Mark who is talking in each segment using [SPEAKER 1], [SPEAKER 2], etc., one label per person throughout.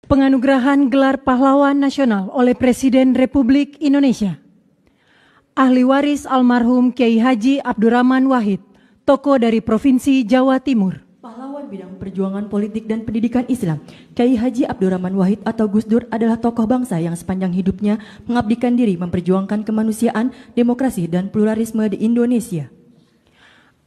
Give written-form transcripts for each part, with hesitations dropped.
[SPEAKER 1] Penganugerahan Gelar Pahlawan Nasional oleh Presiden Republik Indonesia. Ahli waris almarhum Kiai Haji Abdurrahman Wahid, tokoh dari Provinsi Jawa Timur.
[SPEAKER 2] Pahlawan bidang perjuangan politik dan pendidikan Islam, Kiai Haji Abdurrahman Wahid atau Gus Dur adalah tokoh bangsa yang sepanjang hidupnya mengabdikan diri memperjuangkan kemanusiaan, demokrasi, dan pluralisme di Indonesia.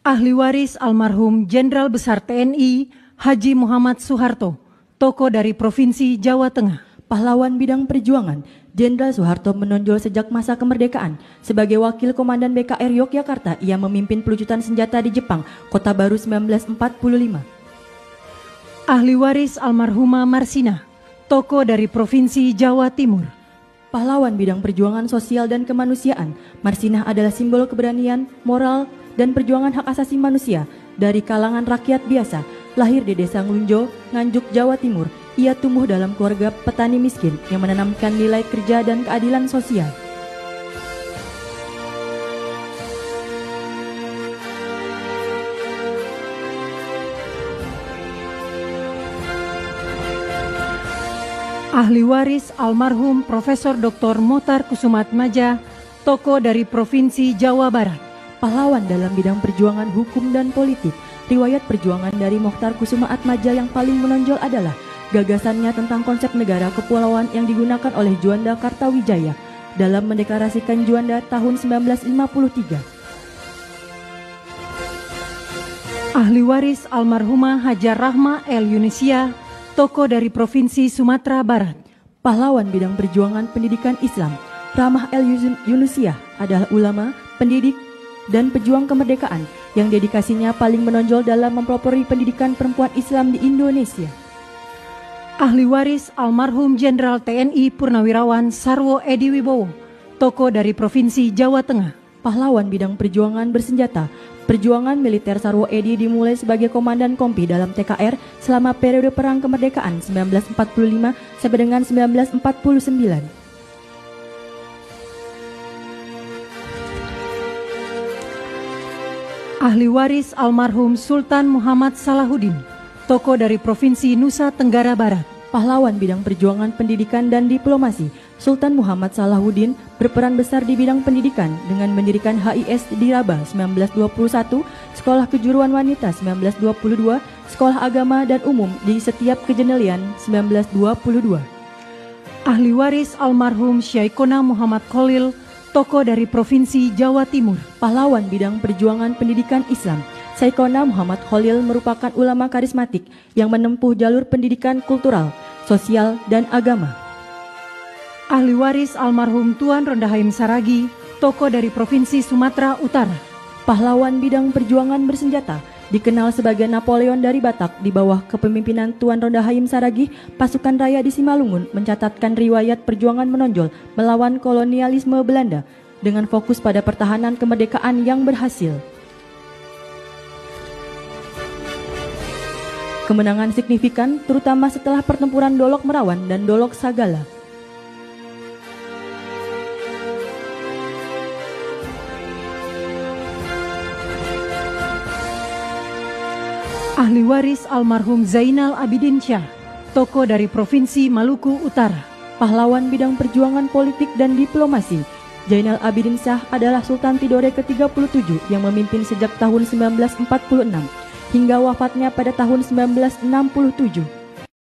[SPEAKER 1] Ahli waris almarhum Jenderal Besar TNI Haji Muhammad Soeharto, tokoh dari Provinsi Jawa Tengah.
[SPEAKER 2] Pahlawan bidang perjuangan, Jenderal Soeharto menonjol sejak masa kemerdekaan. Sebagai wakil komandan BKR Yogyakarta, ia memimpin pelucutan senjata di Jepang, Kota Baru 1945.
[SPEAKER 1] Ahli waris almarhumah Marsina, tokoh dari Provinsi Jawa Timur.
[SPEAKER 2] Pahlawan bidang perjuangan sosial dan kemanusiaan, Marsinah adalah simbol keberanian, moral, dan perjuangan hak asasi manusia dari kalangan rakyat biasa. Lahir di Desa Nglunjo, Nganjuk, Jawa Timur, ia tumbuh dalam keluarga petani miskin yang menanamkan nilai kerja dan keadilan sosial.
[SPEAKER 1] Ahli waris almarhum Profesor Dr. Mochtar Kusumaatmadja, tokoh dari Provinsi Jawa Barat.
[SPEAKER 2] Pahlawan dalam bidang perjuangan hukum dan politik, riwayat perjuangan dari Mochtar Kusumaatmadja yang paling menonjol adalah gagasannya tentang konsep negara kepulauan yang digunakan oleh Juanda Kartawijaya dalam mendeklarasikan Juanda tahun 1950.
[SPEAKER 1] Ahli waris almarhumah Hajar Rahma El Yunisia, tokoh dari Provinsi Sumatera Barat.
[SPEAKER 2] Pahlawan bidang perjuangan pendidikan Islam, Rahmah El Yunisia adalah ulama, pendidik, dan pejuang kemerdekaan yang dedikasinya paling menonjol dalam mempelopori pendidikan perempuan Islam di Indonesia.
[SPEAKER 1] Ahli waris almarhum Jenderal TNI Purnawirawan Sarwo Edi Wibowo, tokoh dari Provinsi Jawa Tengah.
[SPEAKER 2] Pahlawan bidang perjuangan bersenjata, perjuangan militer Sarwo Edi dimulai sebagai komandan kompi dalam TKR selama periode Perang Kemerdekaan 1945 sampai dengan 1949.
[SPEAKER 1] Ahli waris almarhum Sultan Muhammad Salahuddin, tokoh dari Provinsi Nusa Tenggara Barat.
[SPEAKER 2] Pahlawan bidang perjuangan pendidikan dan diplomasi, Sultan Muhammad Salahuddin berperan besar di bidang pendidikan dengan mendirikan HIS di Rabah 1921, Sekolah Kejuruan Wanita 1922, Sekolah Agama dan Umum di setiap Kejenelian 1922.
[SPEAKER 1] Ahli waris almarhum Syaikona Muhammad Khalil, tokoh dari Provinsi Jawa Timur.
[SPEAKER 2] Pahlawan bidang perjuangan pendidikan Islam, Syaikona Muhammad Khalil merupakan ulama karismatik yang menempuh jalur pendidikan kultural, sosial, dan agama.
[SPEAKER 1] Ahli waris almarhum Tuan Rondahaim Saragih, tokoh dari Provinsi Sumatera Utara.
[SPEAKER 2] Pahlawan bidang perjuangan bersenjata, dikenal sebagai Napoleon dari Batak di bawah kepemimpinan Tuan Rondahaim Saragih, pasukan raya di Simalungun mencatatkan riwayat perjuangan menonjol melawan kolonialisme Belanda dengan fokus pada pertahanan kemerdekaan yang berhasil. Kemenangan signifikan terutama setelah pertempuran Dolok Merawan dan Dolok Sagala.
[SPEAKER 1] Ahli waris almarhum Zainal Abidin Syah, tokoh dari Provinsi Maluku Utara.
[SPEAKER 2] Pahlawan bidang perjuangan politik dan diplomasi, Zainal Abidin Syah adalah Sultan Tidore ke-37 yang memimpin sejak tahun 1946 hingga wafatnya pada tahun 1967.